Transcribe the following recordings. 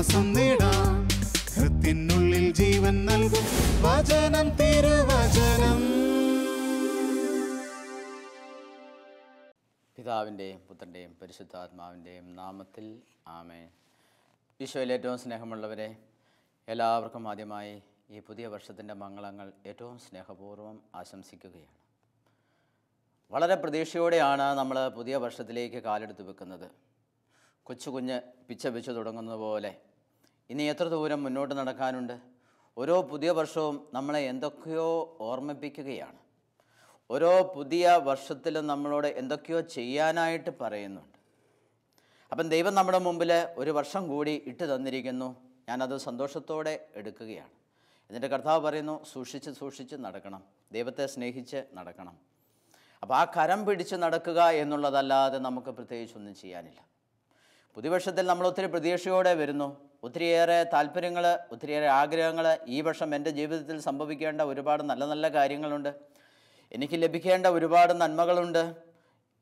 ആശ്വാസം നേടാം. ഹൃത്തിനുള്ളിൽ ജീവൻ നൽകും വചനം, തിരുവചനം. പിതാവിൻ്റെയും പുത്രൻ്റെയും പരിശുദ്ധാത്മാവിൻ്റെയും നാമത്തിൽ ആമേൻ. ഈശോയിൽ ഏറ്റവും സ്നേഹമുള്ളവരെ, എല്ലാവർക്കും ആദ്യമായി ഈ പുതിയ വർഷത്തിൻ്റെ മംഗളങ്ങൾ ഏറ്റവും സ്നേഹപൂർവ്വം ആശംസിക്കുകയാണ്. വളരെ പ്രതീക്ഷയോടെയാണ് നമ്മൾ പുതിയ വർഷത്തിലേക്ക് കാലെടുത്ത് വെക്കുന്നത്. കൊച്ചു പിച്ച തുടങ്ങുന്നത് പോലെ ഇനി എത്ര ദൂരം മുന്നോട്ട് നടക്കാനുണ്ട്. ഓരോ പുതിയ വർഷവും നമ്മളെ എന്തൊക്കെയോ ഓർമ്മിപ്പിക്കുകയാണ്. ഓരോ പുതിയ വർഷത്തിലും നമ്മളോട് എന്തൊക്കെയോ ചെയ്യാനായിട്ട് പറയുന്നുണ്ട്. അപ്പം ദൈവം നമ്മുടെ മുമ്പിൽ ഒരു വർഷം കൂടി ഇട്ട് തന്നിരിക്കുന്നു. ഞാനത് സന്തോഷത്തോടെ എടുക്കുകയാണ്. എന്നിട്ട് കർത്താവ് പറയുന്നു, സൂക്ഷിച്ച് നടക്കണം, ദൈവത്തെ സ്നേഹിച്ച് നടക്കണം. അപ്പോൾ ആ കരം പിടിച്ച് നടക്കുക എന്നുള്ളതല്ലാതെ നമുക്ക് പ്രത്യേകിച്ചൊന്നും ചെയ്യാനില്ല. പുതുവർഷത്തിൽ നമ്മൾ ഒത്തിരി പ്രതീക്ഷയോടെ വരുന്നു. ഒത്തിരിയേറെ താല്പര്യങ്ങൾ, ഒത്തിരിയേറെ ആഗ്രഹങ്ങൾ. ഈ വർഷം എൻ്റെ ജീവിതത്തിൽ സംഭവിക്കേണ്ട ഒരുപാട് നല്ല നല്ല കാര്യങ്ങളുണ്ട്. എനിക്ക് ലഭിക്കേണ്ട ഒരുപാട് നന്മകളുണ്ട്.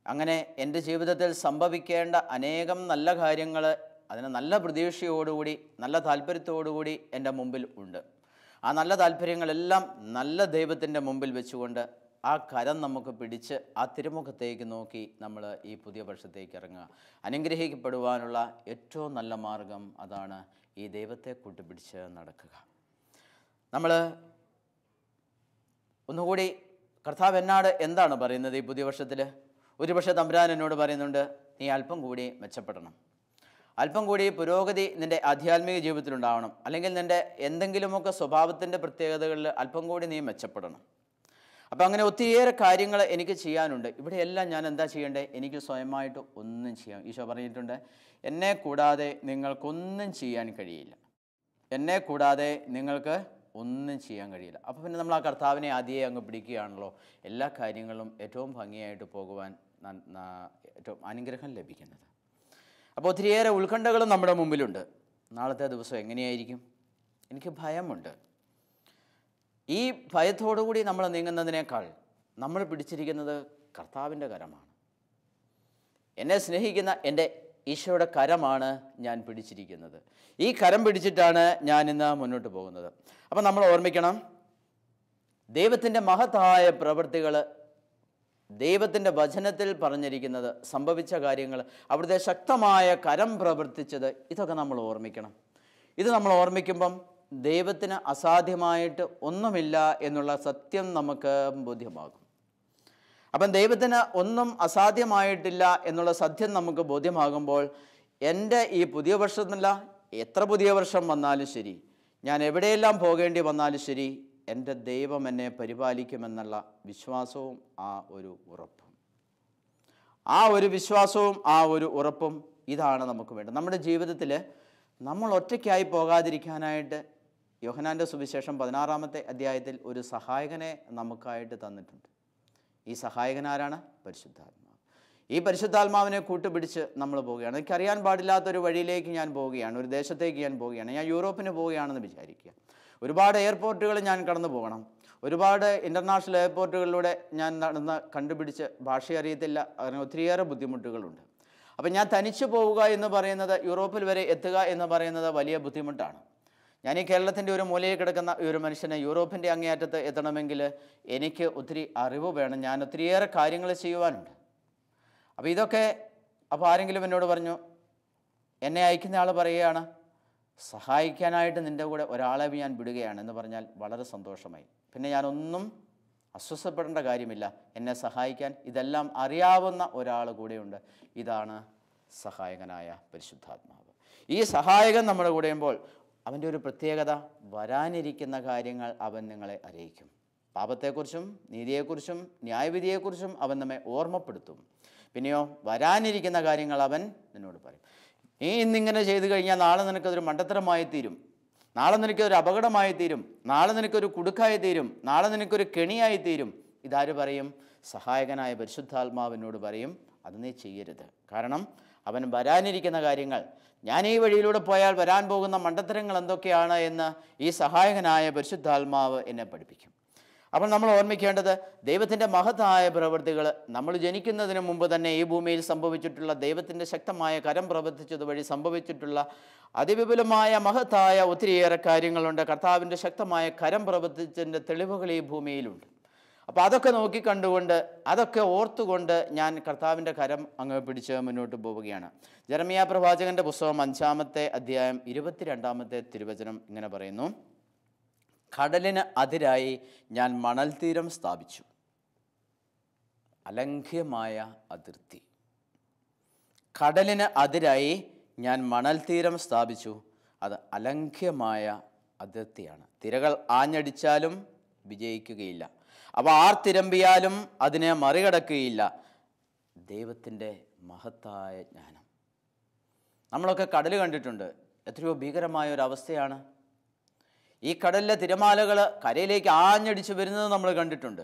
അങ്ങനെ എൻ്റെ ജീവിതത്തിൽ സംഭവിക്കേണ്ട അനേകം നല്ല കാര്യങ്ങൾ അതിന് നല്ല പ്രതീക്ഷയോടുകൂടി, നല്ല താല്പര്യത്തോടുകൂടി എൻ്റെ മുമ്പിൽ ഉണ്ട്. ആ നല്ല താല്പര്യങ്ങളെല്ലാം നല്ല ദൈവത്തിൻ്റെ മുമ്പിൽ വെച്ചുകൊണ്ട് ആ കരം നമുക്ക് പിടിച്ച് ആ തിരുമുഖത്തേക്ക് നോക്കി നമ്മൾ ഈ പുതിയ വർഷത്തേക്ക് ഇറങ്ങുക. അനുഗ്രഹിക്കപ്പെടുവാനുള്ള ഏറ്റവും നല്ല മാർഗം അതാണ്, ഈ ദൈവത്തെ കൂട്ടുപിടിച്ച് നടക്കുക. നമ്മൾ ഒന്നുകൂടി കർത്താവ് എന്നോട് എന്താണ് പറയുന്നത് ഈ പുതിയ വർഷത്തിൽ? ഒരുപക്ഷെ തമ്പുരാൻ എന്നോട് പറയുന്നുണ്ട്, നീ അല്പം കൂടി മെച്ചപ്പെടണം, അല്പം കൂടി പുരോഗതി നിൻ്റെ ആധ്യാത്മിക ജീവിതത്തിലുണ്ടാവണം, അല്ലെങ്കിൽ നിൻ്റെ എന്തെങ്കിലുമൊക്കെ സ്വഭാവത്തിൻ്റെ പ്രത്യേകതകളിൽ അല്പം കൂടി നീ മെച്ചപ്പെടണം. അപ്പോൾ അങ്ങനെ ഒത്തിരിയേറെ കാര്യങ്ങൾ എനിക്ക് ചെയ്യാനുണ്ട്. ഇവിടെയെല്ലാം ഞാൻ എന്താ ചെയ്യേണ്ടത്? എനിക്ക് സ്വയമായിട്ട് ഒന്നും ചെയ്യാം. ഈശോ പറഞ്ഞിട്ടുണ്ട്, എന്നെ കൂടാതെ നിങ്ങൾക്കൊന്നും ചെയ്യാൻ കഴിയില്ല, എന്നെ കൂടാതെ നിങ്ങൾക്ക് ഒന്നും ചെയ്യാൻ കഴിയില്ല. അപ്പോൾ പിന്നെ നമ്മൾ ആ കർത്താവിനെ ആദ്യമേ അങ്ങ് പിടിക്കുകയാണല്ലോ, എല്ലാ കാര്യങ്ങളും ഏറ്റവും ഭംഗിയായിട്ട് പോകുവാൻ ഏറ്റവും അനുഗ്രഹം ലഭിക്കുന്നത്. അപ്പോൾ ഒത്തിരിയേറെ ഉത്കണ്ഠകളും നമ്മുടെ മുമ്പിലുണ്ട്. നാളത്തെ ദിവസം എങ്ങനെയായിരിക്കും? എനിക്ക് ഭയമുണ്ട്. ഈ ഭയത്തോടുകൂടി നമ്മൾ നീങ്ങുന്നതിനേക്കാൾ നമ്മൾ പിടിച്ചിരിക്കുന്നത് കർത്താവിൻ്റെ കരമാണ്. എന്നെ സ്നേഹിക്കുന്ന എൻ്റെ ഈശോയുടെ കരമാണ് ഞാൻ പിടിച്ചിരിക്കുന്നത്. ഈ കരം പിടിച്ചിട്ടാണ് ഞാൻ ഇന്ന് മുന്നോട്ട് പോകുന്നത്. അപ്പം നമ്മൾ ഓർമ്മിക്കണം, ദൈവത്തിൻ്റെ മഹത്തായ പ്രവൃത്തികൾ, ദൈവത്തിൻ്റെ വചനത്തിൽ പറഞ്ഞിരിക്കുന്നത്, സംഭവിച്ച കാര്യങ്ങൾ, അവിടുത്തെ ശക്തമായ കരം പ്രവർത്തിച്ചത്, ഇതൊക്കെ നമ്മൾ ഓർമ്മിക്കണം. ഇത് നമ്മൾ ഓർമ്മിക്കുമ്പം ദൈവത്തിന് അസാധ്യമായിട്ട് ഒന്നുമില്ല എന്നുള്ള സത്യം നമുക്ക് ബോധ്യമാകും. അപ്പം ദൈവത്തിന് ഒന്നും അസാധ്യമായിട്ടില്ല എന്നുള്ള സത്യം നമുക്ക് ബോധ്യമാകുമ്പോൾ എൻ്റെ ഈ പുതിയ വർഷമല്ല, എത്ര പുതിയ വർഷം വന്നാലും ശരി, ഞാൻ എവിടെയെല്ലാം പോകേണ്ടി വന്നാലും ശരി, എൻ്റെ ദൈവം എന്നെ പരിപാലിക്കുമെന്നുള്ള വിശ്വാസവും ആ ഒരു ഉറപ്പും, ആ ഒരു വിശ്വാസവും ആ ഒരു ഉറപ്പും ഇതാണ് നമുക്ക് വേണ്ടത്. നമ്മുടെ ജീവിതത്തിൽ നമ്മൾ ഒറ്റയ്ക്കായി പോകാതിരിക്കാനായിട്ട് യോഹന്നാൻ്റെ സുവിശേഷം 16-ാമത്തെ അധ്യായത്തിൽ ഒരു സഹായകനെ നമുക്കായിട്ട് തന്നിട്ടുണ്ട്. ഈ സഹായകൻ ആരാണ്? പരിശുദ്ധാത്മാവ്. ഈ പരിശുദ്ധാത്മാവിനെ കൂട്ടുപിടിച്ച് നമ്മൾ പോവുകയാണ്. എനിക്കറിയാൻ പാടില്ലാത്തൊരു വഴിയിലേക്ക് ഞാൻ പോവുകയാണ്, ഒരു ദേശത്തേക്ക് ഞാൻ പോവുകയാണ്. ഞാൻ യൂറോപ്പിന് പോവുകയാണെന്ന് വിചാരിക്കുക. ഒരുപാട് എയർപോർട്ടുകൾ ഞാൻ കടന്നു പോകണം. ഒരുപാട് ഇൻ്റർനാഷണൽ എയർപോർട്ടുകളിലൂടെ ഞാൻ നടന്ന് കണ്ടുപിടിച്ച് ഭാഷ അറിയത്തില്ല, അങ്ങനെ ഒത്തിരിയേറെ ബുദ്ധിമുട്ടുകളുണ്ട്. അപ്പം ഞാൻ തനിച്ച് പോവുക എന്ന് പറയുന്നത്, യൂറോപ്പിൽ വരെ എത്തുക എന്ന് പറയുന്നത് വലിയ ബുദ്ധിമുട്ടാണ്. ഞാൻ ഈ കേരളത്തിൻ്റെ ഒരു മൂലയിൽ കിടക്കുന്ന ഒരു മനുഷ്യനെ യൂറോപ്പിൻ്റെ അങ്ങേയറ്റത്ത് എത്തണമെങ്കിൽ എനിക്ക് ഒത്തിരി അറിവ് വേണം, ഞാൻ ഒത്തിരിയേറെ കാര്യങ്ങൾ ചെയ്യുവാനുണ്ട്. അപ്പോൾ ആരെങ്കിലും എന്നോട് പറഞ്ഞു, എന്നെ അയക്കുന്ന ആൾ പറയുകയാണ്, സഹായിക്കാനായിട്ട് നിൻ്റെ കൂടെ ഒരാളെ ഞാൻ വിടുകയാണ് എന്ന് പറഞ്ഞാൽ വളരെ സന്തോഷമായി. പിന്നെ ഞാനൊന്നും അസ്വസ്ഥപ്പെടേണ്ട കാര്യമില്ല, എന്നെ സഹായിക്കാൻ ഇതെല്ലാം അറിയാവുന്ന ഒരാൾ കൂടെയുണ്ട്. ഇതാണ് സഹായകനായ പരിശുദ്ധാത്മാവ്. ഈ സഹായകൻ നമ്മുടെ കൂടെയുമ്പോൾ അവൻ്റെ ഒരു പ്രത്യേകത, വരാനിരിക്കുന്ന കാര്യങ്ങൾ അവൻ നിങ്ങളെ അറിയിക്കും. പാപത്തെക്കുറിച്ചും നീതിയെക്കുറിച്ചും ന്യായവിധിയെക്കുറിച്ചും അവൻ നമ്മെ ഓർമ്മപ്പെടുത്തും. പിന്നെയോ വരാനിരിക്കുന്ന കാര്യങ്ങൾ അവൻ നിന്നോട് പറയും. നീ ഇന്നിങ്ങനെ ചെയ്തു കഴിഞ്ഞാൽ നാളെ നിനക്കതൊരു മണ്ടത്തരമായി തീരും, നാളെ നിനക്കൊരു അപകടമായി തീരും, നാളെ നിനക്കൊരു കുടുക്കായി തീരും, നാളെ നിനക്കൊരു കെണിയായി തീരും. ഇതാര് പറയും? സഹായകനായ പരിശുദ്ധാത്മാവിനോട് പറയും, അത് നീ ചെയ്യരുത്. കാരണം അവൻ വരാനിരിക്കുന്ന കാര്യങ്ങൾ, ഞാൻ ഈ വഴിയിലൂടെ പോയാൽ വരാൻ പോകുന്ന മണ്ടത്തരങ്ങൾ എന്തൊക്കെയാണ് എന്ന് ഈ സഹായകനായ പരിശുദ്ധാത്മാവ് എന്നെ പഠിപ്പിക്കും. അപ്പോൾ നമ്മൾ ഓർമ്മിക്കേണ്ടത് ദൈവത്തിൻ്റെ മഹത്തായ പ്രവൃത്തികൾ നമ്മൾ ജനിക്കുന്നതിന് മുമ്പ് തന്നെ ഈ ഭൂമിയിൽ സംഭവിച്ചിട്ടുള്ള ദൈവത്തിൻ്റെ ശക്തമായ കരം പ്രവർത്തിച്ചത് വഴി സംഭവിച്ചിട്ടുള്ള അതിവിപുലമായ മഹത്തായ ഒത്തിരിയേറെ കാര്യങ്ങളുണ്ട്. കർത്താവിൻ്റെ ശക്തമായ കരം പ്രവർത്തിച്ചതിൻ്റെ തെളിവുകൾ ഈ ഭൂമിയിലുണ്ട്. അപ്പോൾ അതൊക്കെ നോക്കിക്കണ്ടുകൊണ്ട് അതൊക്കെ ഓർത്തുകൊണ്ട് ഞാൻ കർത്താവിൻ്റെ കരം അങ്ങ് പിടിച്ച് മുന്നോട്ട് പോവുകയാണ്. ജെറമ്യാ പ്രവാചകൻ്റെ പുസ്തകം 5-ാമത്തെ അധ്യായം 22-ാമത്തെ തിരുവചനം ഇങ്ങനെ പറയുന്നു: കടലിന് അതിരായി ഞാൻ മണൽ തീരം സ്ഥാപിച്ചു. അലംഘ്യമായ അതിർത്തി. കടലിന് അതിരായി ഞാൻ മണൽ തീരം സ്ഥാപിച്ചു. അത് അലംഘ്യമായ അതിർത്തിയാണ്. തിരകൾ ആഞ്ഞടിച്ചാലും വിജയിക്കുകയില്ല. അവ ആർത്തിരമ്പിയാലും അതിനെ മറികടക്കുകയില്ല. ദൈവത്തിൻ്റെ മഹത്തായ ജ്ഞാനം. നമ്മളൊക്കെ കടൽ കണ്ടിട്ടുണ്ട്. എത്രയോ ഭീകരമായ ഒരവസ്ഥയാണ്. ഈ കടലിലെ തിരമാലകൾ കരയിലേക്ക് ആഞ്ഞടിച്ച് വരുന്നത് നമ്മൾ കണ്ടിട്ടുണ്ട്.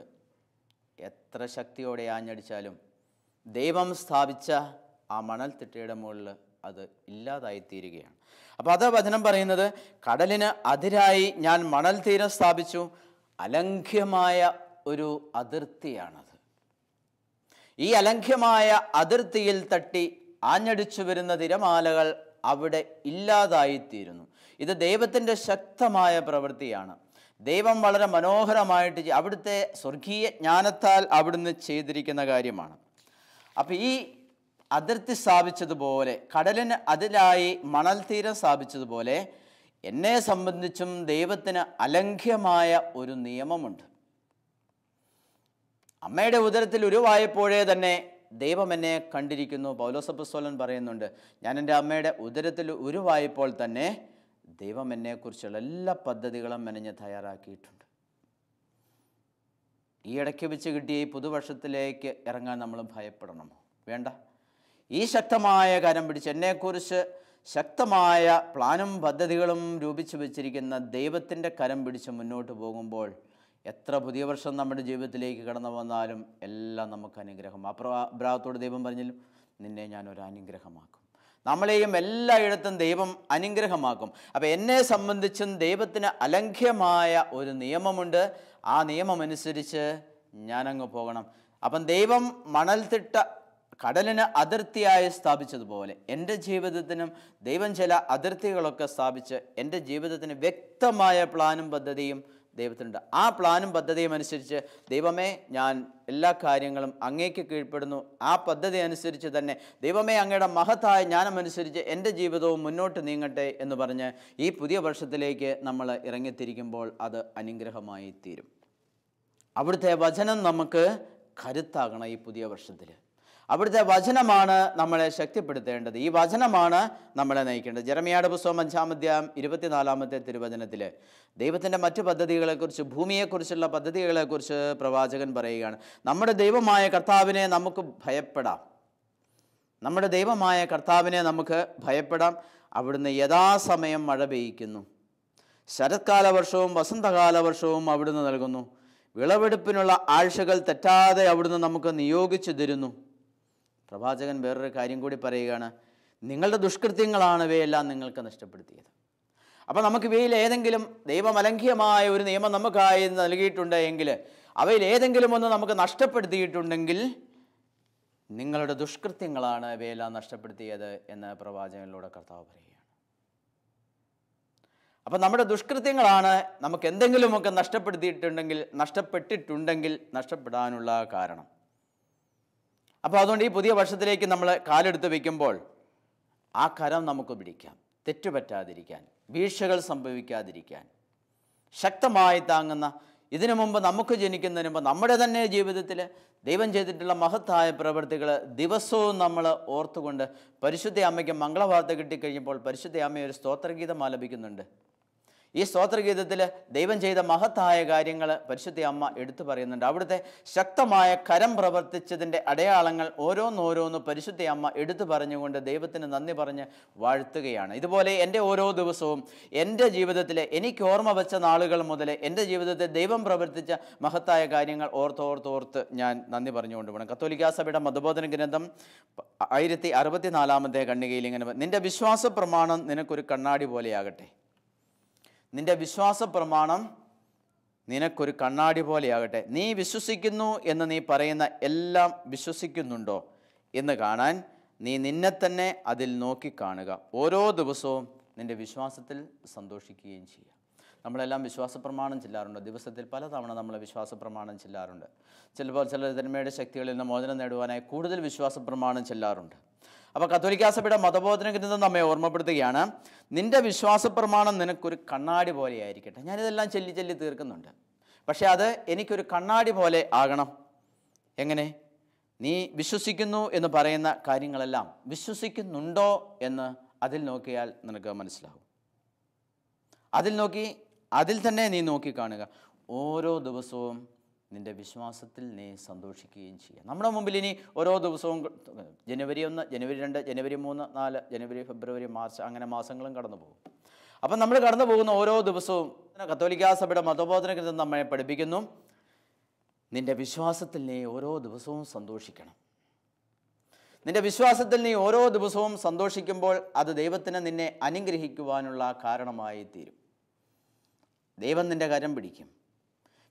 എത്ര ശക്തിയോടെ ആഞ്ഞടിച്ചാലും ദൈവം സ്ഥാപിച്ച ആ മണൽത്തിട്ടയുടെ മുകളിൽ അത് ഇല്ലാതായിത്തീരുകയാണ്. അപ്പോൾ അത് വചനം പറയുന്നത്, കടലിന് അതിരായി ഞാൻ മണൽ തീരം സ്ഥാപിച്ചു. അലംഘ്യമായ ഒരു അതിർത്തിയാണത്. ഈ അലംഘ്യമായ അതിർത്തിയിൽ തട്ടി ആഞ്ഞടിച്ചു വരുന്ന തിരമാലകൾ അവിടെ ഇല്ലാതായിത്തീരുന്നു. ഇത് ദൈവത്തിൻ്റെ ശക്തമായ പ്രവൃത്തിയാണ്. ദൈവം വളരെ മനോഹരമായിട്ട് അവിടുത്തെ സ്വർഗീയ ജ്ഞാനത്താൽ അവിടുന്ന് ചെയ്തിരിക്കുന്ന കാര്യമാണ്. അപ്പം ഈ അതിർത്തി സ്ഥാപിച്ചതുപോലെ, കടലിന് അതിലായി മണൽ തീരം സ്ഥാപിച്ചതുപോലെ, എന്നെ സംബന്ധിച്ചും ദൈവത്തിന് അലംഘ്യമായ ഒരു നിയമമുണ്ട്. അമ്മയുടെ ഉദരത്തിൽ ഉരുവായപ്പോഴേ തന്നെ ദൈവം എന്നെ കണ്ടിരിക്കുന്നു. പൗലോസ് അപ്പോസ്തലൻ പറയുന്നുണ്ട്, ഞാൻ എൻ്റെ അമ്മയുടെ ഉദരത്തിൽ ഉരുവായപ്പോൾ തന്നെ ദൈവം എന്നെക്കുറിച്ചുള്ള എല്ലാ പദ്ധതികളും മെനഞ്ഞ് തയ്യാറാക്കിയിട്ടുണ്ട്. ഈ ഇടയ്ക്ക് വെച്ച് കിട്ടിയ ഈ പുതുവർഷത്തിലേക്ക് ഇറങ്ങാൻ നമ്മൾ ഭയപ്പെടണമോ? വേണ്ട. ഈ ശക്തമായ കരം പിടിച്ച് എന്നെക്കുറിച്ച് ശക്തമായ പ്ലാനും പദ്ധതികളും രൂപിച്ചു വെച്ചിരിക്കുന്ന ദൈവത്തിൻ്റെ കരം പിടിച്ച് മുന്നോട്ട് പോകുമ്പോൾ എത്ര പുതിയ വർഷം നമ്മുടെ ജീവിതത്തിലേക്ക് കടന്നു വന്നാലും എല്ലാം നമുക്ക് അനുഗ്രഹം. അബ്രാഹത്തോട് ദൈവം പറഞ്ഞാലും, നിന്നെ ഞാൻ ഒരു അനുഗ്രഹമാക്കും. നമ്മളെയും എല്ലായിടത്തും ദൈവം അനുഗ്രഹമാക്കും. അപ്പം എന്നെ സംബന്ധിച്ചും ദൈവത്തിന് അലംഘ്യമായ ഒരു നിയമമുണ്ട്. ആ നിയമമനുസരിച്ച് ഞാനങ്ങ് പോകണം. അപ്പം ദൈവം മണൽത്തിട്ട കടലിന് അതിർത്തിയായി സ്ഥാപിച്ചതുപോലെ എൻ്റെ ജീവിതത്തിനും ദൈവം ചില അതിർത്തികളൊക്കെ സ്ഥാപിച്ച് എൻ്റെ ജീവിതത്തിന് വ്യക്തമായ പ്ലാനും പദ്ധതിയും ദൈവത്തിനുണ്ട്. ആ പ്ലാനും പദ്ധതിയും അനുസരിച്ച്, ദൈവമേ ഞാൻ എല്ലാ കാര്യങ്ങളും അങ്ങേക്ക് കീഴ്പ്പെടുന്നു, ആ പദ്ധതി അനുസരിച്ച് തന്നെ ദൈവമേ അങ്ങയുടെ മഹത്തായ ജ്ഞാനമനുസരിച്ച് എൻ്റെ ജീവിതവും മുന്നോട്ട് നീങ്ങട്ടെ എന്ന് പറഞ്ഞ് ഈ പുതിയ വർഷത്തിലേക്ക് നമ്മൾ ഇറങ്ങിത്തിരിക്കുമ്പോൾ അത് അനുഗ്രഹമായി തീരും. അവിടുത്തെ വചനം നമുക്ക് കരുത്താകണം. ഈ പുതിയ വർഷത്തിൽ അവിടുത്തെ വചനമാണ് നമ്മളെ ശക്തിപ്പെടുത്തേണ്ടത്. ഈ വചനമാണ് നമ്മളെ നയിക്കേണ്ടത്. ജെറമ്യായുടെ പുസ്തകം 5-ാം അധ്യായം 24-ാമത്തെ തിരുവചനത്തിൽ ദൈവത്തിൻ്റെ മറ്റു പദ്ധതികളെക്കുറിച്ച്, ഭൂമിയെക്കുറിച്ചുള്ള പദ്ധതികളെക്കുറിച്ച് പ്രവാചകൻ പറയുകയാണ്. നമ്മുടെ ദൈവമായ കർത്താവിനെ നമുക്ക് ഭയപ്പെടാം. നമ്മുടെ ദൈവമായ കർത്താവിനെ നമുക്ക് ഭയപ്പെടാം. അവിടുന്ന് യഥാസമയം മഴ പെയ്യിക്കുന്നു. ശരത്കാല വർഷവും വസന്തകാല വർഷവും അവിടുന്ന് നൽകുന്നു. വിളവെടുപ്പിനുള്ള ആഴ്ചകൾ തെറ്റാതെ അവിടുന്ന് നമുക്ക് നിയോഗിച്ചു തരുന്നു. പ്രവാചകൻ വേറൊരു കാര്യം കൂടി പറയുകയാണ്, നിങ്ങളുടെ ദുഷ്കൃത്യങ്ങളാണ് ഇവയെല്ലാം നിങ്ങൾക്ക് നഷ്ടപ്പെടുത്തിയത്. അപ്പോൾ നമുക്ക് ഇവയിൽ ഏതെങ്കിലും ദൈവമലംഘ്യമായ ഒരു നിയമം നമുക്കായി നൽകിയിട്ടുണ്ട് എങ്കിൽ, അവയിൽ ഏതെങ്കിലും ഒന്ന് നമുക്ക് നഷ്ടപ്പെടുത്തിയിട്ടുണ്ടെങ്കിൽ നിങ്ങളുടെ ദുഷ്കൃത്യങ്ങളാണ് ഇവയെല്ലാം നഷ്ടപ്പെടുത്തിയത് എന്ന് പ്രവാചകനിലൂടെ കർത്താവ് പറയുകയാണ്. അപ്പം നമ്മുടെ ദുഷ്കൃത്യങ്ങളാണ് നമുക്ക് എന്തെങ്കിലുമൊക്കെ നഷ്ടപ്പെട്ടിട്ടുണ്ടെങ്കിൽ നഷ്ടപ്പെടാനുള്ള കാരണം. അപ്പോൾ അതുകൊണ്ട് ഈ പുതിയ വർഷത്തിലേക്ക് നമ്മൾ കാലെടുത്ത് വയ്ക്കുമ്പോൾ ആ കരം നമുക്ക് പിടിക്കാം, തെറ്റുപറ്റാതിരിക്കാൻ, വീഴ്ചകൾ സംഭവിക്കാതിരിക്കാൻ, ശക്തമായി താങ്ങുന്ന, ഇതിനു മുമ്പ് നമുക്ക് ജനിക്കുന്നതിന് മുമ്പ് നമ്മുടെ തന്നെ ജീവിതത്തിൽ ദൈവം ചെയ്തിട്ടുള്ള മഹത്തായ പ്രവൃത്തികൾ ദിവസവും നമ്മൾ ഓർത്തുകൊണ്ട് പരിശുദ്ധ അമ്മയ്ക്ക് മംഗളവാർത്ത കിട്ടിക്കഴിയുമ്പോൾ പരിശുദ്ധ അമ്മ ഒരു സ്തോത്രഗീതം ആലപിക്കുന്നുണ്ട്. ഈ സ്തോത്രഗീതത്തിൽ ദൈവം ചെയ്ത മഹത്തായ കാര്യങ്ങൾ പരിശുദ്ധ അമ്മ എടുത്തു പറയുന്നുണ്ട്. അവിടുത്തെ ശക്തമായ കരം പ്രവർത്തിച്ചതിൻ്റെ അടയാളങ്ങൾ ഓരോന്നോരോന്ന് പരിശുദ്ധ അമ്മ എടുത്തു പറഞ്ഞുകൊണ്ട് ദൈവത്തിന് നന്ദി പറഞ്ഞ് വാഴ്ത്തുകയാണ്. ഇതുപോലെ എൻ്റെ ഓരോ ദിവസവും എൻ്റെ ജീവിതത്തിൽ എനിക്ക് ഓർമ്മ വെച്ച നാളുകൾ മുതൽ എൻ്റെ ജീവിതത്തിൽ ദൈവം പ്രവർത്തിച്ച മഹത്തായ കാര്യങ്ങൾ ഓർത്തോർത്തോർത്ത് ഞാൻ നന്ദി പറഞ്ഞുകൊണ്ട് വേണം. കത്തോലിക്കാ സഭയുടെ മതബോധന ഗ്രന്ഥം 1064-ാമത്തെ ഖണ്ഡികയിൽ ഇങ്ങനെ, നിൻ്റെ വിശ്വാസ പ്രമാണം നിനക്കൊരു കണ്ണാടി പോലെയാകട്ടെ. നിൻ്റെ വിശ്വാസ പ്രമാണം നിനക്കൊരു കണ്ണാടി പോലെയാകട്ടെ. നീ വിശ്വസിക്കുന്നു എന്ന് നീ പറയുന്ന എല്ലാം വിശ്വസിക്കുന്നുണ്ടോ എന്ന് കാണാൻ നീ നിന്നെ തന്നെ അതിൽ നോക്കിക്കാണുക. ഓരോ ദിവസവും നിൻ്റെ വിശ്വാസത്തിൽ സന്തോഷിക്കുകയും ചെയ്യുക. നമ്മളെല്ലാം വിശ്വാസ പ്രമാണം ചെല്ലാറുണ്ട്. ദിവസത്തിൽ പലതവണ നമ്മൾ വിശ്വാസ പ്രമാണം ചെല്ലാറുണ്ട്. ചിലപ്പോൾ ചിലർ തിന്മയുടെ ശക്തികളിൽ നിന്ന് മോചനം നേടുവാനായി കൂടുതൽ വിശ്വാസ പ്രമാണം ചെല്ലാറുണ്ട്. അപ്പോൾ കത്തോലിക്കാ സഭയുടെ മതബോധന ഗ്രന്ഥം നമ്മെ ഓർമ്മപ്പെടുത്തുകയാണ്, നിൻ്റെ വിശ്വാസ പ്രമാണം നിനക്കൊരു കണ്ണാടി പോലെയായിരിക്കട്ടെ. ഞാനിതെല്ലാം ചൊല്ലി ചൊല്ലി തീർക്കുന്നുണ്ട്, പക്ഷേ അത് എനിക്കൊരു കണ്ണാടി പോലെ ആകണം. എങ്ങനെ? നീ വിശ്വസിക്കുന്നു എന്ന് പറയുന്ന കാര്യങ്ങളെല്ലാം വിശ്വസിക്കുന്നുണ്ടോ എന്ന് അതിൽ നോക്കിയാൽ നിനക്ക് മനസ്സിലാവും. അതിൽ തന്നെ നീ നോക്കിക്കാണുക. ഓരോ ദിവസവും നിൻ്റെ വിശ്വാസത്തിൽ നീ സന്തോഷിക്കുകയും ചെയ്യുക. നമ്മുടെ മുമ്പിൽ ഇനി ഓരോ ദിവസവും ജനുവരി 1, ജനുവരി 2, ജനുവരി 3, 4, ജനുവരി, ഫെബ്രുവരി, മാർച്ച്, അങ്ങനെ മാസങ്ങളും കടന്നു പോകും. അപ്പം നമ്മൾ കടന്നു പോകുന്ന ഓരോ ദിവസവും കത്തോലിക്കാ സഭയുടെ മതബോധന ഗ്രന്ഥം നമ്മെ പഠിപ്പിക്കുന്നു, നിൻ്റെ വിശ്വാസത്തിൽ നീ ഓരോ ദിവസവും സന്തോഷിക്കണം. നിൻ്റെ വിശ്വാസത്തിൽ നീ ഓരോ ദിവസവും സന്തോഷിക്കുമ്പോൾ അത് ദൈവത്തിന് നിന്നെ അനുഗ്രഹിക്കുവാനുള്ള കാരണമായി തീരും. ദൈവം നിൻ്റെ കരം പിടിക്കും.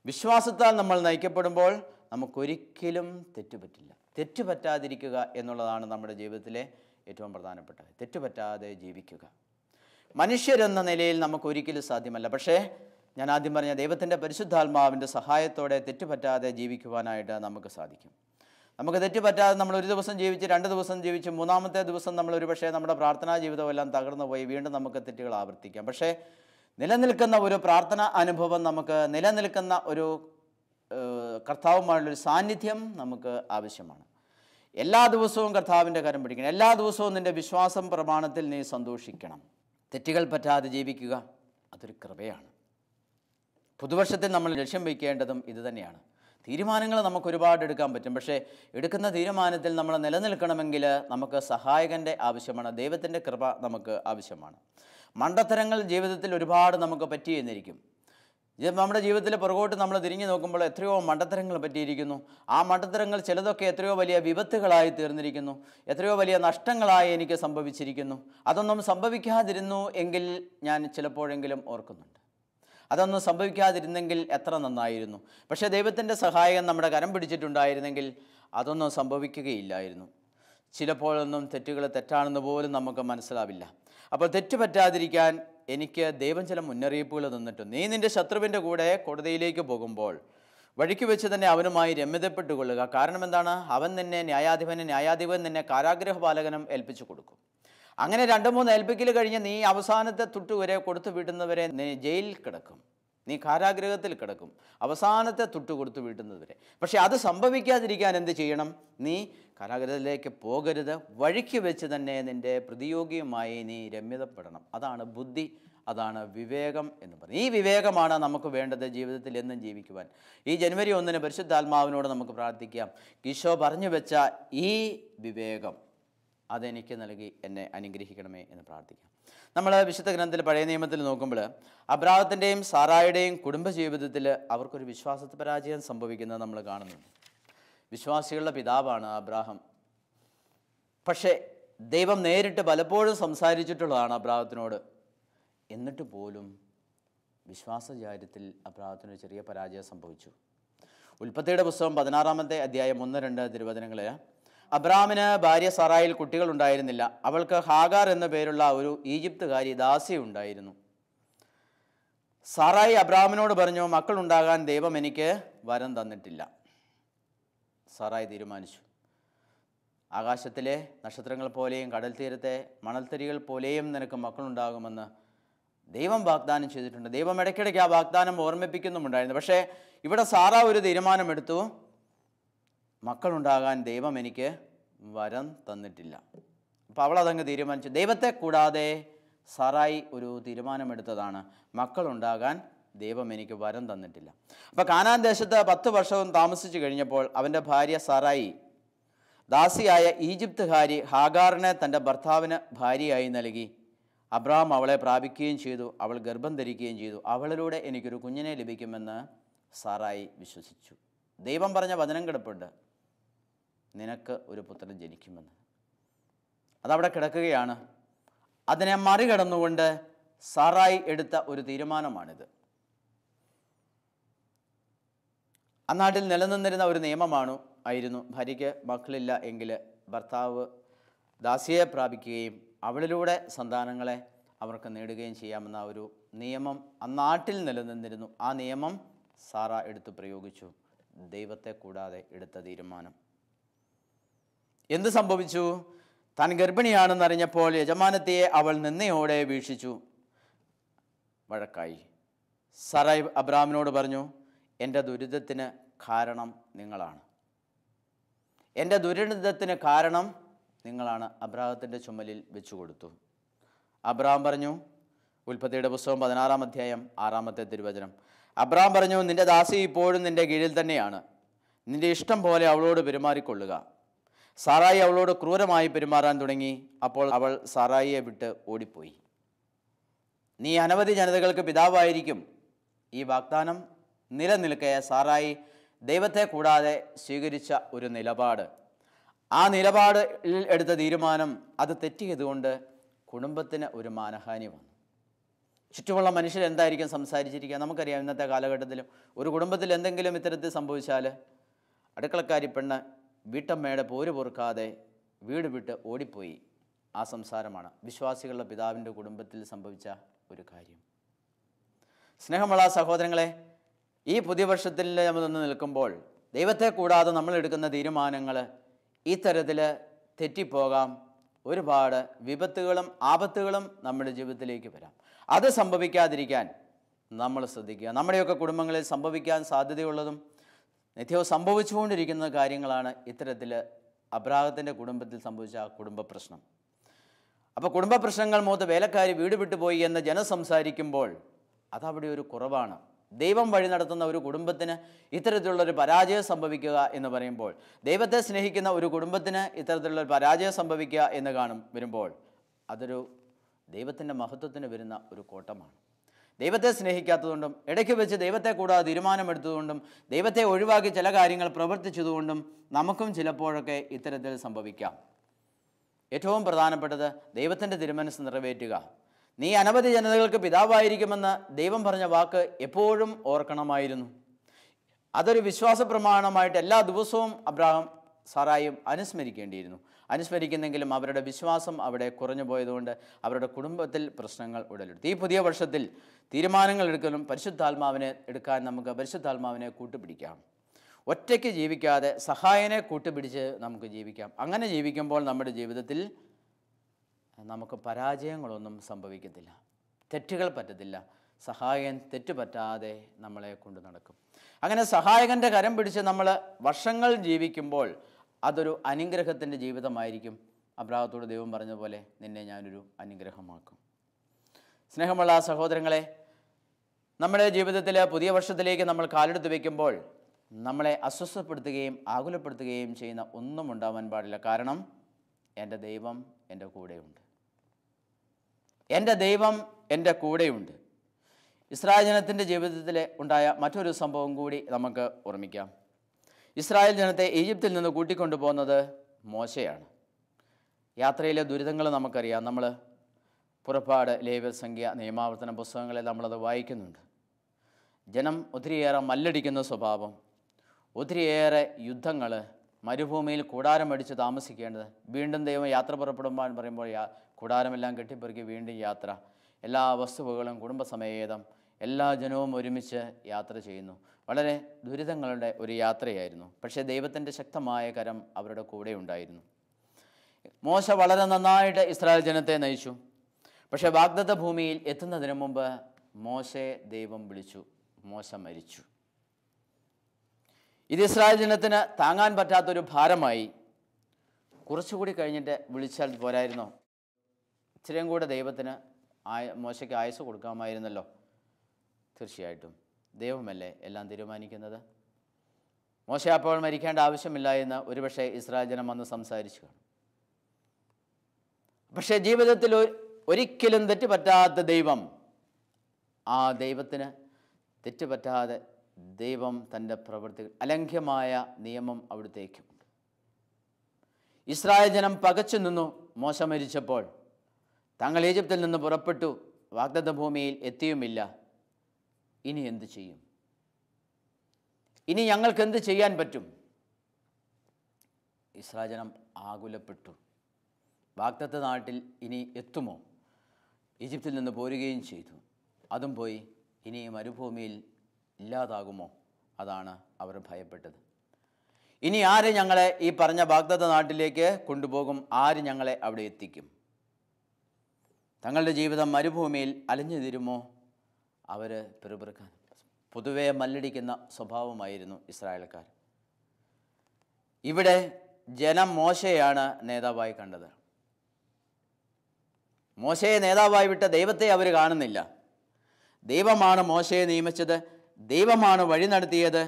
വിശ്വാസത്താൽ നമ്മൾ നയിക്കപ്പെടുമ്പോൾ നമുക്കൊരിക്കലും തെറ്റുപറ്റില്ല. തെറ്റുപറ്റാതിരിക്കുക എന്നുള്ളതാണ് നമ്മുടെ ജീവിതത്തിലെ ഏറ്റവും പ്രധാനപ്പെട്ടത്. തെറ്റുപറ്റാതെ ജീവിക്കുക മനുഷ്യരെന്ന നിലയിൽ നമുക്കൊരിക്കലും സാധ്യമല്ല. പക്ഷേ ഞാൻ ആദ്യം പറഞ്ഞ ദൈവത്തിൻ്റെ പരിശുദ്ധാത്മാവിൻ്റെ സഹായത്തോടെ തെറ്റുപറ്റാതെ ജീവിക്കുവാനായിട്ട് നമുക്ക് സാധിക്കും. നമുക്ക് തെറ്റുപറ്റാതെ നമ്മൾ ഒരു ദിവസം ജീവിച്ച്, 2 ദിവസം ജീവിച്ച്, 3-ാമത്തെ ദിവസം നമ്മൾ ഒരു പക്ഷേ നമ്മുടെ പ്രാർത്ഥനാ ജീവിതമെല്ലാം തകർന്നു പോയി വീണ്ടും നമുക്ക് തെറ്റുകൾ ആവർത്തിക്കാം. പക്ഷേ നിലനിൽക്കുന്ന ഒരു പ്രാർത്ഥന അനുഭവം, നമുക്ക് നിലനിൽക്കുന്ന ഒരു കർത്താവുമായുള്ളൊരു സാന്നിധ്യം നമുക്ക് ആവശ്യമാണ്. എല്ലാ ദിവസവും കർത്താവിൻ്റെ കരം പിടിക്കണം. എല്ലാ ദിവസവും നിൻ്റെ വിശ്വാസം പ്രമാണത്തിൽ നീ സന്തോഷിക്കണം. തെറ്റുകൾ പറ്റാതെ ജീവിക്കുക അതൊരു കൃപയാണ്. പുതുവർഷത്തിൽ നമ്മൾ ലക്ഷ്യം വയ്ക്കേണ്ടതും ഇത് തന്നെയാണ്. തീരുമാനങ്ങൾ നമുക്ക് ഒരുപാട് എടുക്കാൻ പറ്റും, പക്ഷേ എടുക്കുന്ന തീരുമാനത്തിൽ നമ്മൾ നിലനിൽക്കണമെങ്കിൽ നമുക്ക് സഹായകൻ്റെ ആവശ്യമാണ്. ദൈവത്തിൻ്റെ കൃപ നമുക്ക് ആവശ്യമാണ്. മണ്ടത്തരങ്ങൾ ജീവിതത്തിൽ ഒരുപാട് നമുക്ക് പറ്റിയെന്നിരിക്കും. നമ്മുടെ ജീവിതത്തിൽ പുറകോട്ട് നമ്മൾ തിരിഞ്ഞു നോക്കുമ്പോൾ എത്രയോ മണ്ടത്തരങ്ങൾ പറ്റിയിരിക്കുന്നു. ആ മണ്ടത്തരങ്ങൾ ചിലതൊക്കെ എത്രയോ വലിയ വിപത്തുകളായി തീർന്നിരിക്കുന്നു, എത്രയോ വലിയ നഷ്ടങ്ങളായി എനിക്ക് സംഭവിച്ചിരിക്കുന്നു. അതൊന്നും സംഭവിക്കാതിരുന്നു എങ്കിൽ ഞാൻ ചിലപ്പോഴെങ്കിലും ഓർക്കുന്നുണ്ട്, അതൊന്നും സംഭവിക്കാതിരുന്നെങ്കിൽ എത്ര നന്നായിരുന്നു. പക്ഷേ ദൈവത്തിൻ്റെ സഹായം നമ്മുടെ കരം പിടിച്ചിട്ടുണ്ടായിരുന്നെങ്കിൽ അതൊന്നും സംഭവിക്കുകയില്ലായിരുന്നു. ചിലപ്പോഴൊന്നും തെറ്റുകൾ തെറ്റാണെന്ന് പോലും നമുക്ക് മനസ്സിലാവില്ല. അപ്പോൾ തെറ്റ് പറ്റാതിരിക്കാൻ എനിക്ക് ദൈവം ചില മുന്നറിയിപ്പുകൾ തന്നിട്ടുണ്ട്. നീ നിൻ്റെ ശത്രുവിൻ്റെ കൂടെ കോടതിയിലേക്ക് പോകുമ്പോൾ വഴിക്ക് വെച്ച് തന്നെ അവനുമായി രമ്യതപ്പെട്ടുകൊള്ളുക. കാരണം എന്താണ്? അവൻ നിന്നെ ന്യായാധിപൻ നിന്നെ കാരാഗ്രഹപാലകനും ഏൽപ്പിച്ചു കൊടുക്കും. അങ്ങനെ 2-3 ഏൽപ്പിക്കൽ കഴിഞ്ഞ് നീ അവസാനത്തെ തുട്ടുവരെ കൊടുത്തു വീട്ടുന്നവരെ നീ ജയിലിൽ കിടക്കും, നീ കാരാഗ്രഹത്തിൽ കിടക്കും, അവസാനത്തെ തുട്ട് കൊടുത്തു വീട്ടുന്നതുവരെ. പക്ഷെ അത് സംഭവിക്കാതിരിക്കാൻ എന്ത് ചെയ്യണം? നീ കാരാഗ്രഹത്തിലേക്ക് പോകരുത്. വഴിക്ക് വെച്ച് തന്നെ നിൻ്റെ പ്രതിയോഗിയുമായി നീ രമ്യതപ്പെടണം. അതാണ് ബുദ്ധി, അതാണ് വിവേകം എന്ന് പറയുന്നത്. ഈ വിവേകമാണ് നമുക്ക് വേണ്ടത് ജീവിതത്തിൽ എന്നും ജീവിക്കുവാൻ. ഈ ജനുവരി 1 പരിശുദ്ധാത്മാവിനോട് നമുക്ക് പ്രാർത്ഥിക്കാം, ഈശോ പറഞ്ഞു വെച്ച ഈ വിവേകം അതെനിക്ക് നൽകി എന്നെ അനുഗ്രഹിക്കണമേ എന്ന് പ്രാർത്ഥിക്കാം. നമ്മൾ വിശുദ്ധ ഗ്രന്ഥത്തിൽ പഴയ നിയമത്തിൽ നോക്കുമ്പോൾ അബ്രാഹത്തിൻ്റെയും സാറായുടെയും കുടുംബജീവിതത്തിൽ അവർക്കൊരു വിശ്വാസ പരാജയം സംഭവിക്കുന്നത് നമ്മൾ കാണുന്നുണ്ട്. വിശ്വാസികളുടെ പിതാവാണ് അബ്രാഹം. പക്ഷേ ദൈവം നേരിട്ട് പലപ്പോഴും സംസാരിച്ചിട്ടുള്ളതാണ് അബ്രാഹത്തിനോട്. എന്നിട്ട് പോലും വിശ്വാസചാര്യത്തിൽ അബ്രാഹത്തിനൊരു ചെറിയ പരാജയം സംഭവിച്ചു. ഉൽപ്പത്തിയുടെ പുസ്തകം 16-ാമത്തെ അധ്യായം 1-2 തിരുവചനങ്ങളിൽ അബ്രാമിന് ഭാര്യ സാറായിൽ കുട്ടികളുണ്ടായിരുന്നില്ല. അവൾക്ക് ഹാഗാർ എന്ന പേരുള്ള ഒരു ഈജിപ്തുകാരി ദാസി ഉണ്ടായിരുന്നു. സാറായി അബ്രാമിനോട് പറഞ്ഞു, മക്കളുണ്ടാകാൻ ദൈവം എനിക്ക് വരം തന്നിട്ടില്ല. സാറായി തീരുമാനിച്ചു, ആകാശത്തിലെ നക്ഷത്രങ്ങൾ പോലെയും കടൽ തീരത്തെ മണൽത്തരികൾ പോലെയും നിനക്ക് മക്കളുണ്ടാകുമെന്ന് ദൈവം വാഗ്ദാനം ചെയ്തിട്ടുണ്ട്. ദൈവം ഇടയ്ക്കിടയ്ക്ക് ആ വാഗ്ദാനം ഓർമ്മിപ്പിക്കുന്നുമുണ്ടായിരുന്നു. പക്ഷേ ഇവിടെ സാറ ഒരു തീരുമാനമെടുത്തു, മക്കളുണ്ടാകാൻ ദൈവം എനിക്ക് വരം തന്നിട്ടില്ല. അപ്പോൾ അവൾ അതങ്ങ് തീരുമാനിച്ചു. ദൈവത്തെ കൂടാതെ സാറായി ഒരു തീരുമാനമെടുത്തതാണ്, മക്കളുണ്ടാകാൻ ദൈവം എനിക്ക് വരം തന്നിട്ടില്ല. അപ്പോൾ കാനാൻ ദേശത്ത് 10 വർഷവും താമസിച്ചു കഴിഞ്ഞപ്പോൾ അവൻ്റെ ഭാര്യ സാറായി ദാസിയായ ഈജിപ്തുകാരി ഹാഗാറിനെ തൻ്റെ ഭർത്താവിന് ഭാര്യയായി നൽകി. അബ്രാം അവളെ പ്രാപിക്കുകയും ചെയ്തു. അവൾ ഗർഭം ധരിക്കുകയും ചെയ്തു. അവളിലൂടെ എനിക്കൊരു കുഞ്ഞിനെ ലഭിക്കുമെന്ന് സാറായി വിശ്വസിച്ചു. ദൈവം പറഞ്ഞ വചനം കിടപ്പുണ്ട്, നിനക്ക് ഒരു പുത്രൻ ജനിക്കുമെന്ന്. അതവിടെ കിടക്കുകയാണ്. അതിനെ മറികടന്നുകൊണ്ട് സാറായി എടുത്ത ഒരു തീരുമാനമാണിത്. അന്നാട്ടിൽ നിലനിന്നിരുന്ന ഒരു നിയമമാണ് ഭാര്യയ്ക്ക് മക്കളില്ല എങ്കിൽ ഭർത്താവ് ദാസിയെ പ്രാപിക്കുകയും അവളിലൂടെ സന്താനങ്ങളെ അവർക്ക് നേടുകയും ചെയ്യാമെന്ന ഒരു നിയമം അന്നാട്ടിൽ നിലനിന്നിരുന്നു. ആ നിയമം സാറ എടുത്തു പ്രയോഗിച്ചു. ദൈവത്തെ കൂടാതെ എടുത്ത തീരുമാനം. എന്ത് സംഭവിച്ചു? താൻ ഗർഭിണിയാണെന്നറിഞ്ഞപ്പോൾ യജമാനത്തിയെ അവൾ നിന്നയോടെ വീക്ഷിച്ചു. വഴക്കായി. സാറായി അബ്രാമിനോട് പറഞ്ഞു, എൻ്റെ ദുരിതത്തിന് കാരണം നിങ്ങളാണ്. എൻ്റെ ദുരിതത്തിന് കാരണം നിങ്ങളാണ്. അബ്രാഹത്തിൻ്റെ ചുമലിൽ വെച്ചു കൊടുത്തു. അബ്രാം പറഞ്ഞു, ഉൽപ്പത്തിയുടെ പുസ്തകം 16-ാം അധ്യായം 6-ാമത്തെ തിരുവചനം. അബ്രാം പറഞ്ഞു, നിന്റെ ദാസി ഇപ്പോഴും നിന്റെ കീഴിൽ തന്നെയാണ്. നിന്റെ ഇഷ്ടം പോലെ അവളോട് പെരുമാറിക്കൊള്ളുക. സാറായി അവളോട് ക്രൂരമായി പെരുമാറാൻ തുടങ്ങി. അപ്പോൾ അവൾ സാറായിയെ വിട്ട് ഓടിപ്പോയി. നീ അനവധി ജനതകൾക്ക് പിതാവായിരിക്കും. ഈ വാഗ്ദാനം നിലനിൽക്കെ സാറായി ദൈവത്തെ കൂടാതെ സ്വീകരിച്ച ഒരു നിലപാട്, ആ നിലപാടിൽ എടുത്ത തീരുമാനം അത് തെറ്റിയതുകൊണ്ട് കുടുംബത്തിന് ഒരു മാനഹാനി വന്നു. ചുറ്റുമുള്ള മനുഷ്യർ എന്തായിരിക്കും സംസാരിച്ചിരിക്കുക? നമുക്കറിയാം, ഇന്നത്തെ കാലഘട്ടത്തിലും ഒരു കുടുംബത്തിൽ എന്തെങ്കിലും ഇത്തരത്തിൽ സംഭവിച്ചാൽ അടുക്കളക്കാരി പെണ്ണ് വീട്ടമ്മയുടെ പോര് പൊറുക്കാതെ വീട് വിട്ട് ഓടിപ്പോയി. ആ സംസാരമാണ് വിശ്വാസികളുടെ പിതാവിൻ്റെ കുടുംബത്തിൽ സംഭവിച്ച ഒരു കാര്യം. സ്നേഹമുള്ള സഹോദരങ്ങളെ, ഈ പുതിയ വർഷത്തിൽ നമ്മൾ നിന്ന് നിൽക്കുമ്പോൾ ദൈവത്തെ കൂടാതെ നമ്മൾ എടുക്കുന്ന തീരുമാനങ്ങൾ ഈ തരത്തിൽ തെറ്റിപ്പോകാം. ഒരുപാട് വിപത്തുകളും ആപത്തുകളും നമ്മുടെ ജീവിതത്തിലേക്ക് വരാം. അത് സംഭവിക്കാതിരിക്കാൻ നമ്മൾ ശ്രദ്ധിക്കുക. നമ്മുടെയൊക്കെ കുടുംബങ്ങളിൽ സംഭവിക്കാൻ സാധ്യതയുള്ളതും നിത്യവും സംഭവിച്ചുകൊണ്ടിരിക്കുന്ന കാര്യങ്ങളാണ് ഇത്തരത്തിൽ അബ്രാഹത്തിൻ്റെ കുടുംബത്തിൽ സംഭവിച്ച ആ കുടുംബ പ്രശ്നം. അപ്പോൾ കുടുംബ പ്രശ്നങ്ങൾ മൂത്ത് വേലക്കാരി വീട് വിട്ടുപോയി എന്ന് ജനം സംസാരിക്കുമ്പോൾ അതവിടെ ഒരു കുറവാണ്. ദൈവം വഴി നടത്തുന്ന ഒരു കുടുംബത്തിന് ഇത്തരത്തിലുള്ളൊരു പരാജയം സംഭവിക്കുക എന്ന് പറയുമ്പോൾ, ദൈവത്തെ സ്നേഹിക്കുന്ന ഒരു കുടുംബത്തിന് ഇത്തരത്തിലുള്ളൊരു പരാജയം സംഭവിക്കുക എന്ന് വരുമ്പോൾ അതൊരു ദൈവത്തിൻ്റെ മഹത്വത്തിന് വരുന്ന ഒരു കോട്ടമാണ്. ദൈവത്തെ സ്നേഹിക്കാത്തതുകൊണ്ടും ഇടയ്ക്ക് വെച്ച് ദൈവത്തെ കൂടാതെ തീരുമാനമെടുത്തതുകൊണ്ടും ദൈവത്തെ ഒഴിവാക്കി ചില കാര്യങ്ങൾ പ്രവർത്തിച്ചതുകൊണ്ടും നമുക്കും ചിലപ്പോഴൊക്കെ ഇത്തരത്തിൽ സംഭവിക്കാം. ഏറ്റവും പ്രധാനപ്പെട്ടത് ദൈവത്തിൻ്റെ തിരുമനസ്സ് നിറവേറ്റുക. നീ അനവധി ജനതകൾക്ക് പിതാവായിരിക്കുമെന്ന് ദൈവം പറഞ്ഞ വാക്ക് എപ്പോഴും ഓർക്കണമായിരുന്നു. അതൊരു വിശ്വാസ പ്രമാണമായിട്ട് എല്ലാ ദിവസവും അബ്രാഹാം സാറായും അനുസ്മരിക്കേണ്ടിയിരുന്നു. അനുസ്മരിക്കുന്നെങ്കിലും അവരുടെ വിശ്വാസം അവിടെ കുറഞ്ഞു പോയതുകൊണ്ട് അവരുടെ കുടുംബത്തിൽ പ്രശ്നങ്ങൾ ഉടലെടുത്തു. ഈ പുതിയ വർഷത്തിൽ തീരുമാനങ്ങൾ എടുക്കലും പരിശുദ്ധാത്മാവിനെ എടുക്കാൻ നമുക്ക് പരിശുദ്ധാത്മാവിനെ കൂട്ടുപിടിക്കാം. ഒറ്റയ്ക്ക് ജീവിക്കാതെ സഹായനെ കൂട്ടുപിടിച്ച് നമുക്ക് ജീവിക്കാം. അങ്ങനെ ജീവിക്കുമ്പോൾ നമ്മുടെ ജീവിതത്തിൽ നമുക്ക് പരാജയങ്ങളൊന്നും സംഭവിക്കത്തില്ല, തെറ്റുകൾ പറ്റത്തില്ല. സഹായകൻ തെറ്റുപറ്റാതെ നമ്മളെ കൊണ്ട് നടക്കും. അങ്ങനെ സഹായകൻ്റെ കരം പിടിച്ച് നമ്മൾ വർഷങ്ങൾ ജീവിക്കുമ്പോൾ അതൊരു അനുഗ്രഹത്തിൻ്റെ ജീവിതമായിരിക്കും. അബ്രാഹത്തോട് ദൈവം പറഞ്ഞ പോലെ നിന്നെ ഞാനൊരു അനുഗ്രഹമാക്കും. സ്നേഹമുള്ള സഹോദരങ്ങളെ, നമ്മുടെ ജീവിതത്തിൽ പുതിയ വർഷത്തിലേക്ക് നമ്മൾ കാലെടുത്ത് വയ്ക്കുമ്പോൾ നമ്മളെ അസ്വസ്ഥപ്പെടുത്തുകയും ആകുലപ്പെടുത്തുകയും ചെയ്യുന്ന ഒന്നും ഉണ്ടാവാൻ പാടില്ല. കാരണം എൻ്റെ ദൈവം എൻ്റെ കൂടെയുണ്ട്. എൻ്റെ ദൈവം എൻ്റെ കൂടെയുണ്ട്. ഇസ്രായേൽ ജനത്തിൻ്റെ ജീവിതത്തിൽ ഉണ്ടായ മറ്റൊരു സംഭവം കൂടി നമുക്ക് ഓർമ്മിക്കാം. ഇസ്രായേൽ ജനത്തെ ഈജിപ്തിൽ നിന്ന് കൂട്ടിക്കൊണ്ടുപോകുന്നത് മോശയാണ്. യാത്രയിലെ ദുരിതങ്ങൾ നമുക്കറിയാം. നമ്മൾ പുറപ്പാട്, ലേവ്യ സംഖ്യ, നിയമാവർത്തന പുസ്തകങ്ങളെ നമ്മളത് വായിക്കുന്നുണ്ട്. ജനം ഒത്തിരിയേറെ മല്ലടിക്കുന്ന സ്വഭാവം, ഒത്തിരിയേറെ യുദ്ധങ്ങൾ, മരുഭൂമിയിൽ കൂടാരമടിച്ച് താമസിക്കേണ്ടത്, വീണ്ടും ദൈവം യാത്ര പുറപ്പെടുമ്പോൾ പറയുമ്പോൾ കൂടാരമെല്ലാം കെട്ടിപ്പെറുക്കി വീണ്ടും യാത്ര, എല്ലാ വസ്തുവകളും കുടുംബസമേതം എല്ലാ ജനവും ഒരുമിച്ച് യാത്ര ചെയ്യുന്നു. വളരെ ദുരിതങ്ങളുടെ ഒരു യാത്രയായിരുന്നു. പക്ഷേ ദൈവത്തിൻ്റെ ശക്തമായ കരം അവരുടെ കൂടെ ഉണ്ടായിരുന്നു. മോശ വളരെ നന്നായിട്ട് ഇസ്രായേൽ ജനത്തെ നയിച്ചു. പക്ഷേ വാഗ്ദത്ത ഭൂമിയിൽ എത്തുന്നതിന് മുമ്പ് മോശയെ ദൈവം വിളിച്ചു. മോശ മരിച്ചു. ഇത് ഇസ്രായേൽ ജനത്തിന് താങ്ങാൻ പറ്റാത്തൊരു ഭാരമായി. കുറച്ചുകൂടി കഴിഞ്ഞിട്ട് വിളിച്ചാൽ പോരായിരുന്നോ? ഇച്ചിരിയും കൂടെ ദൈവത്തിന് മോശയ്ക്ക് ആയുസ് കൊടുക്കാമായിരുന്നല്ലോ. തീർച്ചയായിട്ടും ദൈവമല്ലേ എല്ലാം തീരുമാനിക്കുന്നത്. മോശ അപ്പോൾ മരിക്കേണ്ട ആവശ്യമില്ല എന്ന് ഒരുപക്ഷെ ഇസ്രായേൽ ജനം വന്ന് സംസാരിച്ചു കാണും. പക്ഷേ ജീവിതത്തിൽ ഒരിക്കലും തെറ്റുപറ്റാത്ത ദൈവം, ആ ദൈവത്തിന് തെറ്റുപറ്റാതെ ദൈവം തൻ്റെ പ്രവൃത്തികൾ, അലംഘ്യമായ നിയമം അവിടുത്തേക്കുമുണ്ട്. ഇസ്രായേൽ ജനം പകച്ചു നിന്നു. മോശ മരിച്ചപ്പോൾ തങ്ങൾ ഈജിപ്തിൽ നിന്ന് പുറപ്പെട്ടു, വാഗ്ദത്ത ഭൂമിയിൽ എത്തിയുമില്ല. ഇനി എന്തു ചെയ്യും? ഇനി ഞങ്ങൾക്ക് എന്ത് ചെയ്യാൻ പറ്റും? ഇസ്രായേൽ ജനം ആകുലപ്പെട്ടു. വാഗ്ദത്ത നാട്ടിൽ ഇനി എത്തുമോ? ഈജിപ്തിൽ നിന്ന് പോരുകയും ചെയ്തു. അതും പോയി. ഇനി മരുഭൂമിയിൽ ഇല്ലാതാകുമോ? അതാണ് അവർ ഭയപ്പെട്ടത്. ഇനി ആര് ഞങ്ങളെ ഈ പറഞ്ഞ വാഗ്ദത്ത നാട്ടിലേക്ക് കൊണ്ടുപോകും? ആര് ഞങ്ങളെ അവിടെ എത്തിക്കും? തങ്ങളുടെ ജീവിതം മരുഭൂമിയിൽ അലഞ്ഞു തീരുമോ? അവർ പിറുപിറുക്കാൻ പൊതുവെ മല്ലടിക്കുന്ന സ്വഭാവമായിരുന്നു ഇസ്രായേൽക്കാർ. ഇവിടെ ജനം മോശയാണ് നേതാവായി കണ്ടത്. മോശയെ നേതാവായി വിട്ട ദൈവത്തെ അവർ കാണുന്നില്ല. ദൈവമാണ് മോശയെ നിയമിച്ചത്, ദൈവമാണ് വഴി നടത്തിയത്,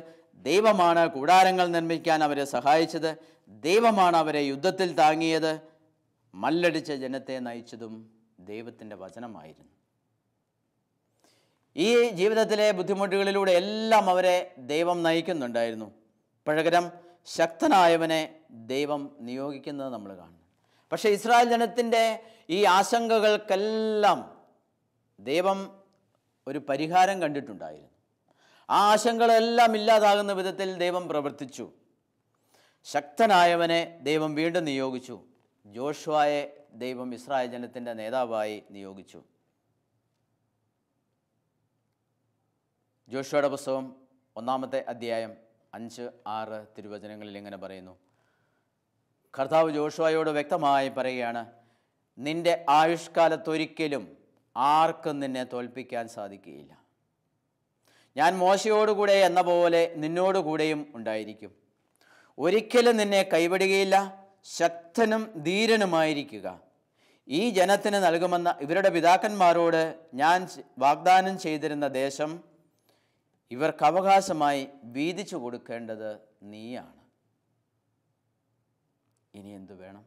ദൈവമാണ് കൂടാരങ്ങൾ നിർമ്മിക്കാൻ അവരെ സഹായിച്ചത്, ദൈവമാണ് അവരെ യുദ്ധത്തിൽ താങ്ങിയത്. മല്ലടിച്ച ജനത്തെ നയിച്ചതും ദൈവത്തിൻ്റെ വചനമായിരുന്നു. ഈ ജീവിതത്തിലെ ബുദ്ധിമുട്ടുകളിലൂടെ എല്ലാം അവരെ ദൈവം നയിക്കുന്നുണ്ടായിരുന്നു. പകരം ശക്തനായവനെ ദൈവം നിയോഗിക്കുന്നത് നമ്മൾ കാണുന്നു. പക്ഷേ ഇസ്രായേൽ ജനത്തിൻ്റെ ഈ ആശങ്കകൾക്കെല്ലാം ദൈവം ഒരു പരിഹാരം കണ്ടിട്ടുണ്ടായിരുന്നു. ആ ആശങ്കകളെല്ലാം ഇല്ലാതാകുന്ന വിധത്തിൽ ദൈവം പ്രവർത്തിച്ചു. ശക്തനായവനെ ദൈവം വീണ്ടും നിയോഗിച്ചു. ജോഷുവയെ ദൈവം ഇസ്രായേൽ ജനത്തിൻ്റെ നേതാവായി നിയോഗിച്ചു. ജോഷുവയുടെ പുസ്തകം 1-ാമത്തെ അധ്യായം 5-6 തിരുവചനങ്ങളിൽ ഇങ്ങനെ പറയുന്നു. കർത്താവ് ജോഷുവയോട് വ്യക്തമായി പറയുകയാണ്, നിന്റെ ആയുഷ്കാലത്തൊരിക്കലും ആർക്കും നിന്നെ തോൽപ്പിക്കാൻ സാധിക്കുകയില്ല. ഞാൻ മോശയോടുകൂടെ എന്ന പോലെ നിന്നോടുകൂടെയും ഉണ്ടായിരിക്കും. ഒരിക്കലും നിന്നെ കൈവിടുകയില്ല. ശക്തനും ധീരനുമായിരിക്കുക. ഈ ജനത്തിന് നൽകുമെന്ന ഇവരുടെ പിതാക്കന്മാരോട് ഞാൻ വാഗ്ദാനം ചെയ്തിരുന്ന ദേശം ഇവർക്ക് അവകാശമായി വീതിച്ചു കൊടുക്കേണ്ടത് നീയാണ്. ഇനി എന്തു വേണം?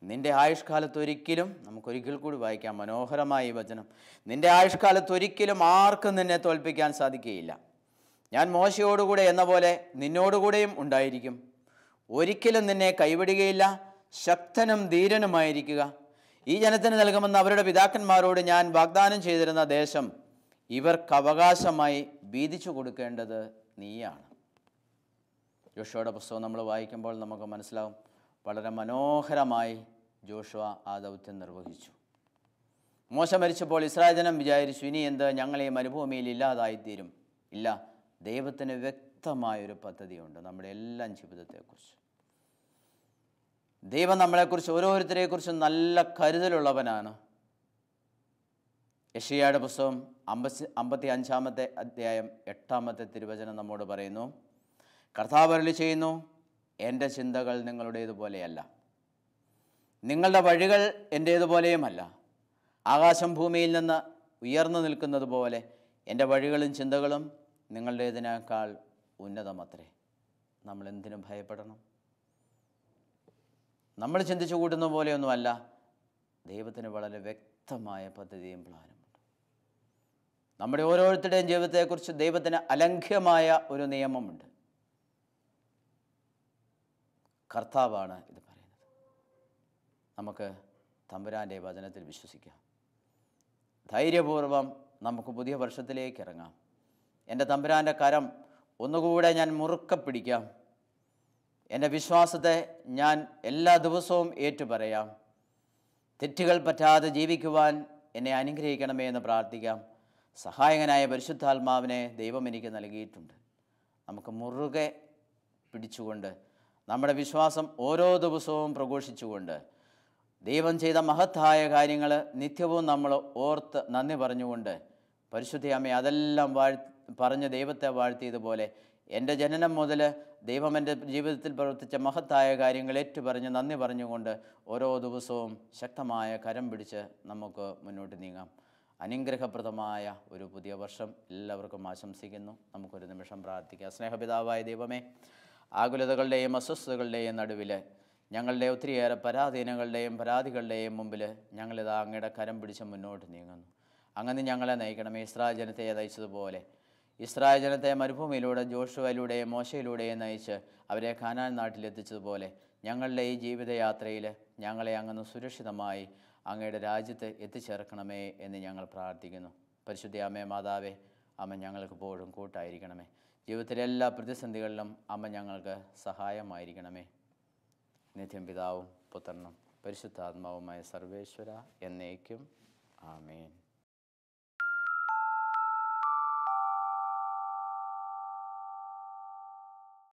നിന്റെ ആയുഷ്കാലത്തൊരിക്കലും, നമുക്കൊരിക്കൽ കൂടി വായിക്കാം മനോഹരമായ ഈ വചനം, നിന്റെ ആയുഷ്കാലത്തൊരിക്കലും ആർക്കും നിന്നെ തോൽപ്പിക്കാൻ സാധിക്കുകയില്ല. ഞാൻ മോശയോടുകൂടെ എന്ന പോലെ നിന്നോടുകൂടെയും ഉണ്ടായിരിക്കും. ഒരിക്കലും നിന്നെ കൈവിടുകയില്ല. ശക്തനും ധീരനുമായിരിക്കുക. ഈ ജനത്തിന് നൽകുമെന്ന് അവരുടെ പിതാക്കന്മാരോട് ഞാൻ വാഗ്ദാനം ചെയ്തിരുന്ന ദേശം ഇവർക്ക് അവകാശമായി വീതിച്ചു കൊടുക്കേണ്ടത് നീയാണ്. ജോഷുവയുടെ പുസ്തകം നമ്മൾ വായിക്കുമ്പോൾ നമുക്ക് മനസ്സിലാവും, വളരെ മനോഹരമായി ജോഷുവ ആ ദൗത്യം നിർവഹിച്ചു. മോശ മരിച്ചപ്പോൾ ഇസ്രായേൽ ജനം വിചാരിച്ചു, ഇനി എന്ത്, ഞങ്ങൾ ഈ മരുഭൂമിയിൽ ഇല്ലാതായിത്തീരും. ഇല്ല, ദൈവത്തിന് വ്യക്തമായൊരു പദ്ധതിയുണ്ട് നമ്മുടെ എല്ലാ ജീവിതത്തെക്കുറിച്ച്. ദൈവം നമ്മളെക്കുറിച്ച് ഓരോരുത്തരെക്കുറിച്ചും നല്ല കരുതലുള്ളവനാണ്. യെശയ്യായുടെ പുസ്തകം 55-ാമത്തെ അധ്യായം 8-ാമത്തെ തിരുവചനം നമ്മോട് പറയുന്നു, കർത്താവ് അരുളി ചെയ്യുന്നു, എൻ്റെ ചിന്തകൾ നിങ്ങളുടേതുപോലെയല്ല, നിങ്ങളുടെ വഴികൾ എൻ്റേതുപോലെയുമല്ല. ആകാശം ഭൂമിയിൽ നിന്ന് ഉയർന്നു നിൽക്കുന്നത് പോലെ എൻ്റെ വഴികളും ചിന്തകളും നിങ്ങളുടേതിനേക്കാൾ ഉന്നതമത്രേ. നമ്മൾ എന്തിനും ഭയപ്പെടണം? നമ്മൾ ചിന്തിച്ചു കൂട്ടുന്ന പോലെയൊന്നുമല്ല. ദൈവത്തിന് വളരെ വ്യക്തമായ പദ്ധതിയും പ്ലാനുമുണ്ട്. നമ്മുടെ ഓരോരുത്തരുടെയും ജീവിതത്തെക്കുറിച്ച് ദൈവത്തിന് അലംഘ്യമായ ഒരു നിയമമുണ്ട്. കർത്താവാണ് ഇത് പറയുന്നത്. നമുക്ക് തമ്പുരാൻ്റെ വചനത്തിൽ വിശ്വസിക്കാം. ധൈര്യപൂർവം നമുക്ക് പുതിയ വർഷത്തിലേക്ക് ഇറങ്ങാം. എൻ്റെ തമ്പുരാൻ്റെ കരം ഒന്നുകൂടെ ഞാൻ മുറുക്കെ പിടിക്കാം. എൻ്റെ വിശ്വാസത്തെ ഞാൻ എല്ലാ ദിവസവും ഏറ്റുപറയാം. തെറ്റുകൾ പറ്റാതെ ജീവിക്കുവാൻ എന്നെ അനുഗ്രഹിക്കണമേ എന്ന് പ്രാർത്ഥിക്കാം. സഹായകനായ പരിശുദ്ധാത്മാവിനെ ദൈവം എനിക്ക് നൽകിയിട്ടുണ്ട്. നമുക്ക് മുറുകെ പിടിച്ചുകൊണ്ട് നമ്മുടെ വിശ്വാസം ഓരോ ദിവസവും പ്രഘോഷിച്ചുകൊണ്ട് ദൈവം ചെയ്ത മഹത്തായ കാര്യങ്ങൾ നിത്യവും നമ്മൾ ഓർത്ത് നന്ദി പറഞ്ഞുകൊണ്ട് പരിശുദ്ധ അമ്മ അതെല്ലാം പറഞ്ഞ് ദൈവത്തെ വാഴ്ത്തിയതുപോലെ എൻ്റെ ജനനം മുതൽ ദൈവം എൻ്റെ ജീവിതത്തിൽ പ്രവർത്തിച്ച മഹത്തായ കാര്യങ്ങൾ ഏറ്റുപറഞ്ഞ് നന്ദി പറഞ്ഞുകൊണ്ട് ഓരോ ദിവസവും ശക്തമായ കരം പിടിച്ച് നമുക്ക് മുന്നോട്ട് നീങ്ങാം. അനുഗ്രഹപ്രദമായ ഒരു പുതിയ വർഷം എല്ലാവർക്കും ആശംസിക്കുന്നു. നമുക്കൊരു നിമിഷം പ്രാർത്ഥിക്കാം. സ്നേഹപിതാവായ ദൈവമേ, ആകുലതകളുടെയും അസ്വസ്ഥതകളുടെയും നടുവിൽ ഞങ്ങളുടെ ഒത്തിരിയേറെ പരാതികളുടെയും മുമ്പിൽ ഞങ്ങളിതാ അങ്ങയുടെ കരം പിടിച്ച് മുന്നോട്ട് നീങ്ങുന്നു. അങ്ങനെ ഞങ്ങളെ നയിക്കണമേ. ഇസ്രായേൽ ജനത്തെ നയിച്ചതുപോലെ ഇസ്രായേൽ ജനത്തെ മരുഭൂമിയിലൂടെ ജോഷുവയിലൂടെയും മോശയിലൂടെയും നയിച്ച് അവരെ കാനാൻ നാട്ടിലെത്തിച്ചതുപോലെ ഞങ്ങളുടെ ഈ ജീവിതയാത്രയിൽ ഞങ്ങളെ അങ്ങ് സുരക്ഷിതമായി അങ്ങയുടെ രാജ്യത്ത് എത്തിച്ചേർക്കണമേ എന്ന് ഞങ്ങൾ പ്രാർത്ഥിക്കുന്നു. പരിശുദ്ധ അമ്മേ, മാതാവേ, അമ്മ ഞങ്ങൾക്ക് എപ്പോഴും കൂട്ടായിരിക്കണമേ. ജീവിതത്തിലെ എല്ലാ പ്രതിസന്ധികളിലും അമ്മ ഞങ്ങൾക്ക് സഹായമായിരിക്കണമേ. നിത്യം പിതാവും പുത്രനും പരിശുദ്ധാത്മാവുമായ സർവേശ്വര എന്നേക്കും ആമേൻ.